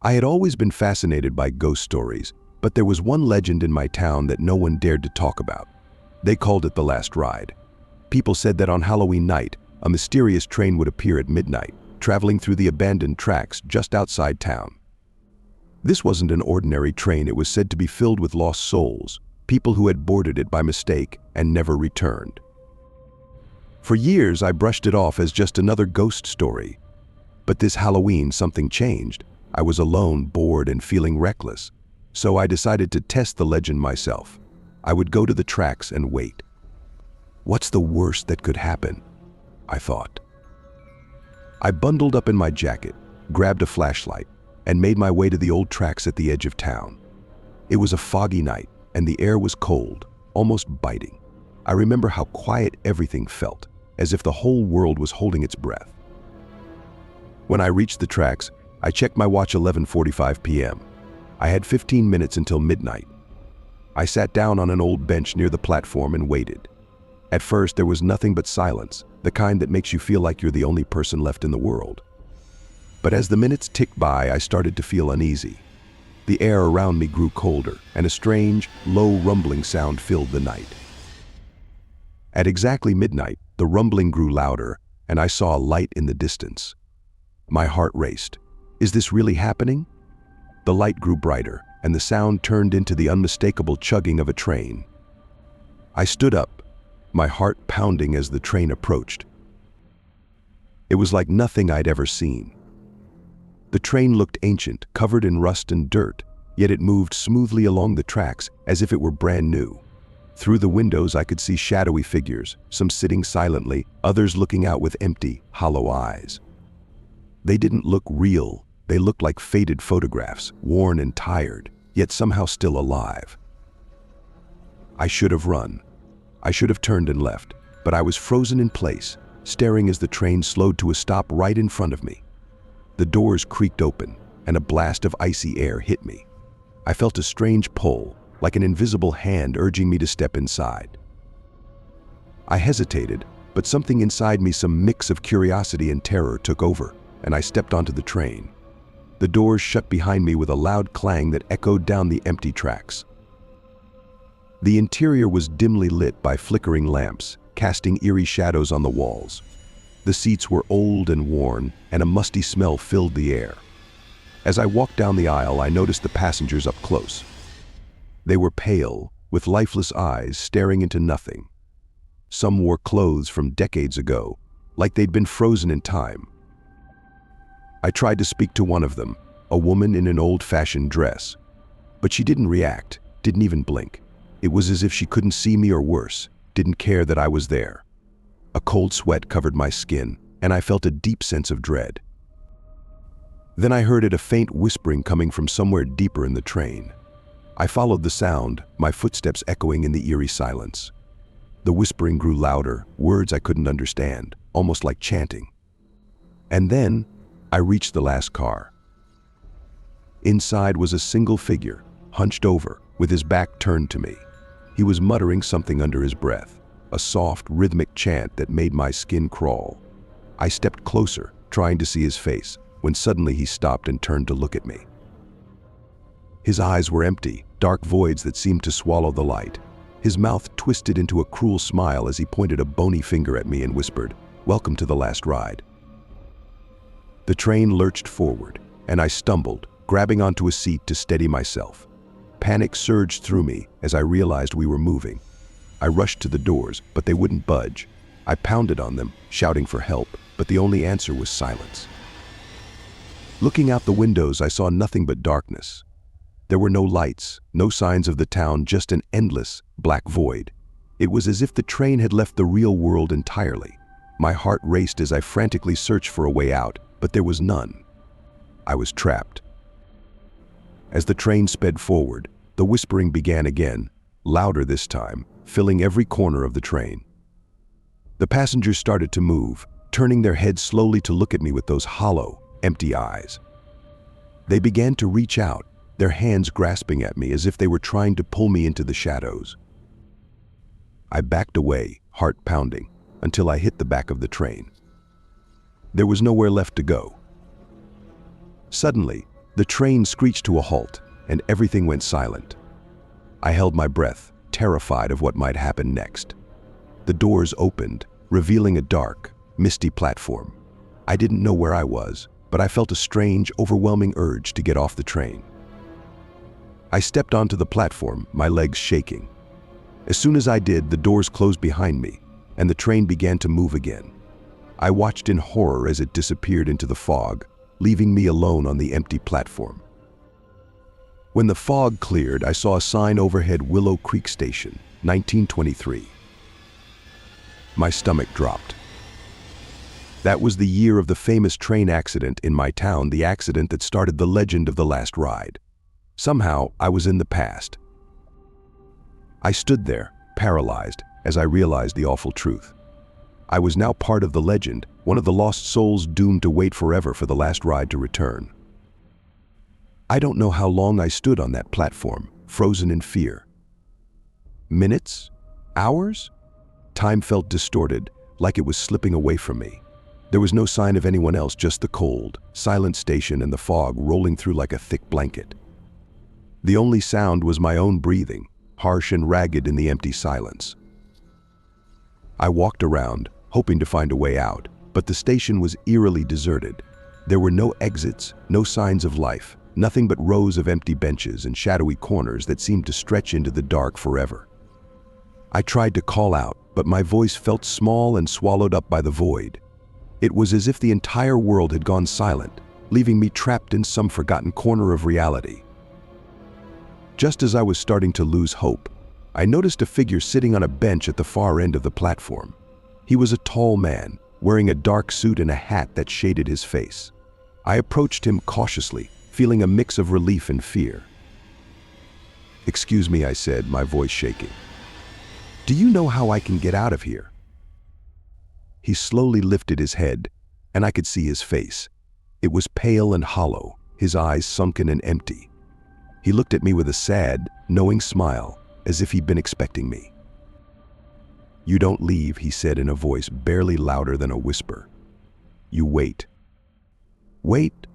I had always been fascinated by ghost stories, but there was one legend in my town that no one dared to talk about. They called it the Last Ride. People said that on Halloween night, a mysterious train would appear at midnight, traveling through the abandoned tracks just outside town. This wasn't an ordinary train. It was said to be filled with lost souls, people who had boarded it by mistake and never returned. For years, I brushed it off as just another ghost story. But this Halloween, something changed. I was alone, bored, and feeling reckless. So I decided to test the legend myself. I would go to the tracks and wait. What's the worst that could happen? I thought. I bundled up in my jacket, grabbed a flashlight, and made my way to the old tracks at the edge of town. It was a foggy night, and the air was cold, almost biting. I remember how quiet everything felt, as if the whole world was holding its breath. When I reached the tracks, I checked my watch. 11:45 p.m. I had 15 minutes until midnight. I sat down on an old bench near the platform and waited. At first, there was nothing but silence, the kind that makes you feel like you're the only person left in the world. But as the minutes ticked by, I started to feel uneasy. The air around me grew colder, and a strange, low rumbling sound filled the night. At exactly midnight, the rumbling grew louder, and I saw a light in the distance. My heart raced. Is this really happening? The light grew brighter, and the sound turned into the unmistakable chugging of a train. I stood up, my heart pounding as the train approached. It was like nothing I'd ever seen. The train looked ancient, covered in rust and dirt, yet it moved smoothly along the tracks as if it were brand new. Through the windows, I could see shadowy figures, some sitting silently, others looking out with empty, hollow eyes. They didn't look real. They looked like faded photographs, worn and tired, yet somehow still alive. I should have run. I should have turned and left, but I was frozen in place, staring as the train slowed to a stop right in front of me. The doors creaked open, and a blast of icy air hit me. I felt a strange pull, like an invisible hand urging me to step inside. I hesitated, but something inside me, some mix of curiosity and terror, took over, and I stepped onto the train. The doors shut behind me with a loud clang that echoed down the empty tracks. The interior was dimly lit by flickering lamps, casting eerie shadows on the walls. The seats were old and worn, and a musty smell filled the air. As I walked down the aisle, I noticed the passengers up close. They were pale, with lifeless eyes staring into nothing. Some wore clothes from decades ago, like they'd been frozen in time. I tried to speak to one of them, a woman in an old-fashioned dress. But she didn't react, didn't even blink. It was as if she couldn't see me, or worse, didn't care that I was there. A cold sweat covered my skin, and I felt a deep sense of dread. Then I heard a faint whispering coming from somewhere deeper in the train. I followed the sound, my footsteps echoing in the eerie silence. The whispering grew louder, words I couldn't understand, almost like chanting. And then, I reached the last car. Inside was a single figure, hunched over, with his back turned to me. He was muttering something under his breath, a soft, rhythmic chant that made my skin crawl. I stepped closer, trying to see his face, when suddenly he stopped and turned to look at me. His eyes were empty, dark voids that seemed to swallow the light. His mouth twisted into a cruel smile as he pointed a bony finger at me and whispered, "Welcome to the last ride." The train lurched forward, and I stumbled, grabbing onto a seat to steady myself. Panic surged through me as I realized we were moving. I rushed to the doors, but they wouldn't budge. I pounded on them, shouting for help, but the only answer was silence. Looking out the windows, I saw nothing but darkness. There were no lights, no signs of the town, just an endless, black void. It was as if the train had left the real world entirely. My heart raced as I frantically searched for a way out, but there was none. I was trapped. As the train sped forward, the whispering began again, louder this time, filling every corner of the train. The passengers started to move, turning their heads slowly to look at me with those hollow, empty eyes. They began to reach out, their hands grasping at me as if they were trying to pull me into the shadows. I backed away, heart pounding, until I hit the back of the train. There was nowhere left to go. Suddenly, The train screeched to a halt, and everything went silent. I held my breath, terrified of what might happen next. The doors opened, revealing a dark, misty platform. I didn't know where I was, but I felt a strange, overwhelming urge to get off the train. I stepped onto the platform, my legs shaking. As soon as I did, the doors closed behind me, and the train began to move again. I watched in horror as it disappeared into the fog, leaving me alone on the empty platform. When the fog cleared, I saw a sign overhead: Willow Creek Station, 1923. My stomach dropped. That was the year of the famous train accident in my town, the accident that started the legend of the last ride. Somehow, I was in the past. I stood there, paralyzed, as I realized the awful truth. I was now part of the legend, one of the lost souls doomed to wait forever for the last ride to return. I don't know how long I stood on that platform, frozen in fear. Minutes? Hours? Time felt distorted, like it was slipping away from me. There was no sign of anyone else, just the cold, silent station and the fog rolling through like a thick blanket. The only sound was my own breathing, harsh and ragged in the empty silence. I walked around, hoping to find a way out, but the station was eerily deserted. There were no exits, no signs of life, nothing but rows of empty benches and shadowy corners that seemed to stretch into the dark forever. I tried to call out, but my voice felt small and swallowed up by the void. It was as if the entire world had gone silent, leaving me trapped in some forgotten corner of reality. Just as I was starting to lose hope, I noticed a figure sitting on a bench at the far end of the platform. He was a tall man, wearing a dark suit and a hat that shaded his face. I approached him cautiously, feeling a mix of relief and fear. "Excuse me," I said, my voice shaking. "Do you know how I can get out of here?" He slowly lifted his head, and I could see his face. It was pale and hollow, his eyes sunken and empty. He looked at me with a sad, knowing smile, as if he'd been expecting me. "You don't leave," he said in a voice barely louder than a whisper. "You wait." "Wait?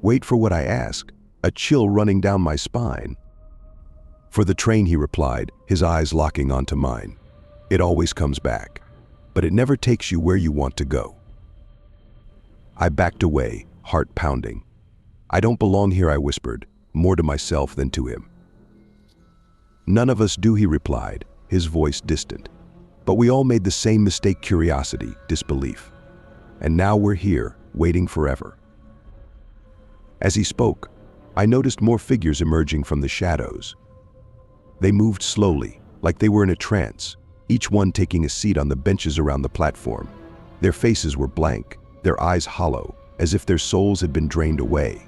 Wait for what?" I asked, a chill running down my spine. "For the train," he replied, his eyes locking onto mine. "It always comes back, but it never takes you where you want to go." I backed away, heart pounding. "I don't belong here," I whispered, more to myself than to him. "None of us do," he replied, his voice distant. "But we all made the same mistake: curiosity, disbelief. And now we're here, waiting forever." As he spoke, I noticed more figures emerging from the shadows. They moved slowly, like they were in a trance, each one taking a seat on the benches around the platform. Their faces were blank, their eyes hollow, as if their souls had been drained away.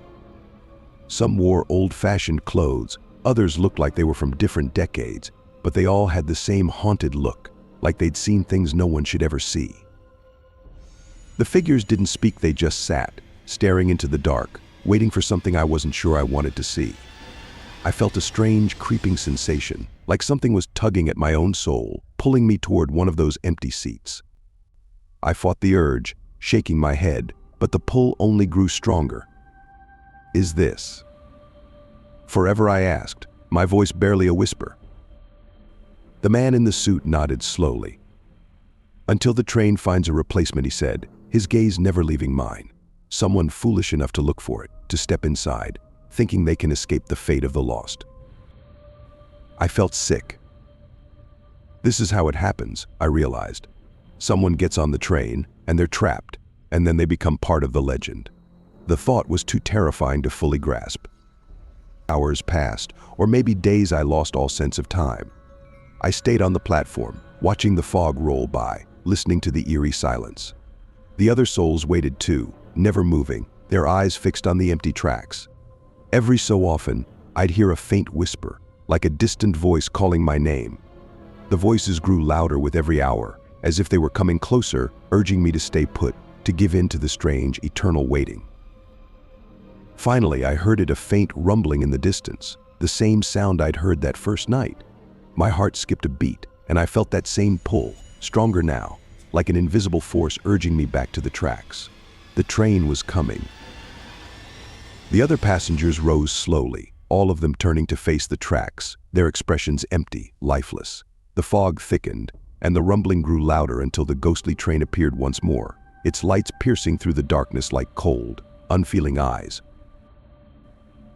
Some wore old-fashioned clothes, others looked like they were from different decades, but they all had the same haunted look, like they'd seen things no one should ever see. The figures didn't speak, they just sat, staring into the dark, waiting for something I wasn't sure I wanted to see. I felt a strange, creeping sensation, like something was tugging at my own soul, pulling me toward one of those empty seats. I fought the urge, shaking my head, but the pull only grew stronger. "Is this forever?" I asked, my voice barely a whisper. The man in the suit nodded slowly. "Until the train finds a replacement," he said, his gaze never leaving mine. "Someone foolish enough to look for it, to step inside, thinking they can escape the fate of the lost." I felt sick. This is how it happens, I realized. Someone gets on the train, and they're trapped, and then they become part of the legend. The thought was too terrifying to fully grasp. Hours passed, or maybe days. I lost all sense of time. I stayed on the platform, watching the fog roll by, listening to the eerie silence. The other souls waited too, never moving, their eyes fixed on the empty tracks. Every so often, I'd hear a faint whisper, like a distant voice calling my name. The voices grew louder with every hour, as if they were coming closer, urging me to stay put, to give in to the strange, eternal waiting. Finally, I heard it, a faint rumbling in the distance, the same sound I'd heard that first night. My heart skipped a beat, and I felt that same pull, stronger now, like an invisible force urging me back to the tracks. The train was coming. The other passengers rose slowly, all of them turning to face the tracks, their expressions empty, lifeless. The fog thickened, and the rumbling grew louder until the ghostly train appeared once more, its lights piercing through the darkness like cold, unfeeling eyes.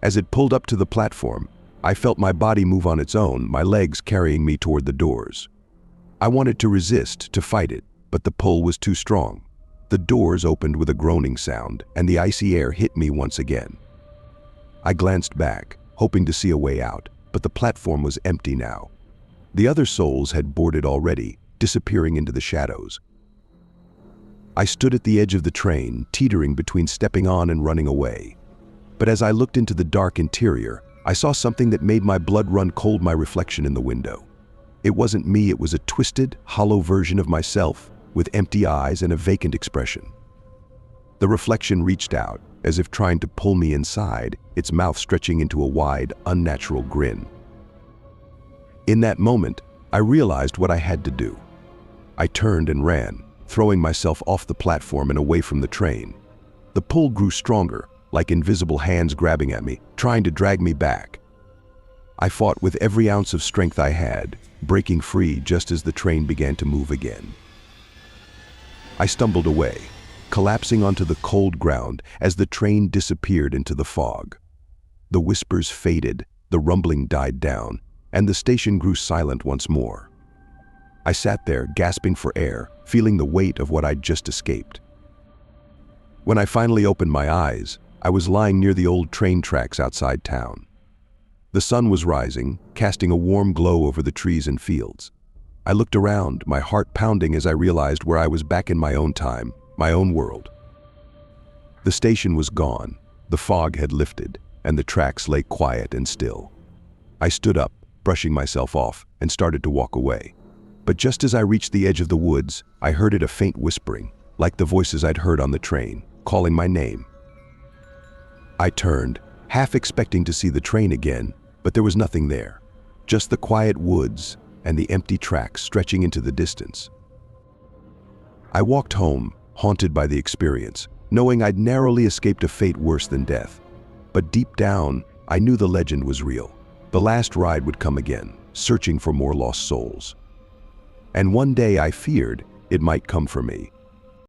As it pulled up to the platform, I felt my body move on its own, my legs carrying me toward the doors. I wanted to resist, to fight it, but the pull was too strong. The doors opened with a groaning sound, and the icy air hit me once again. I glanced back, hoping to see a way out, but the platform was empty now. The other souls had boarded already, disappearing into the shadows. I stood at the edge of the train, teetering between stepping on and running away. But as I looked into the dark interior, I saw something that made my blood run cold, my reflection in the window. It wasn't me, it was a twisted, hollow version of myself, with empty eyes and a vacant expression. The reflection reached out, as if trying to pull me inside, its mouth stretching into a wide, unnatural grin. In that moment, I realized what I had to do. I turned and ran, throwing myself off the platform and away from the train. The pull grew stronger, like invisible hands grabbing at me, trying to drag me back. I fought with every ounce of strength I had, breaking free just as the train began to move again. I stumbled away, collapsing onto the cold ground as the train disappeared into the fog. The whispers faded, the rumbling died down, and the station grew silent once more. I sat there, gasping for air, feeling the weight of what I'd just escaped. When I finally opened my eyes, I was lying near the old train tracks outside town. The sun was rising, casting a warm glow over the trees and fields. I looked around, my heart pounding as I realized where I was, back in my own time, my own world. The station was gone, the fog had lifted, and the tracks lay quiet and still. I stood up, brushing myself off, and started to walk away. But just as I reached the edge of the woods, I heard a faint whispering, like the voices I'd heard on the train, calling my name. I turned, half expecting to see the train again, but there was nothing there. Just the quiet woods and the empty tracks stretching into the distance. I walked home, haunted by the experience, knowing I'd narrowly escaped a fate worse than death. But deep down, I knew the legend was real. The last ride would come again, searching for more lost souls. And one day I feared it might come for me.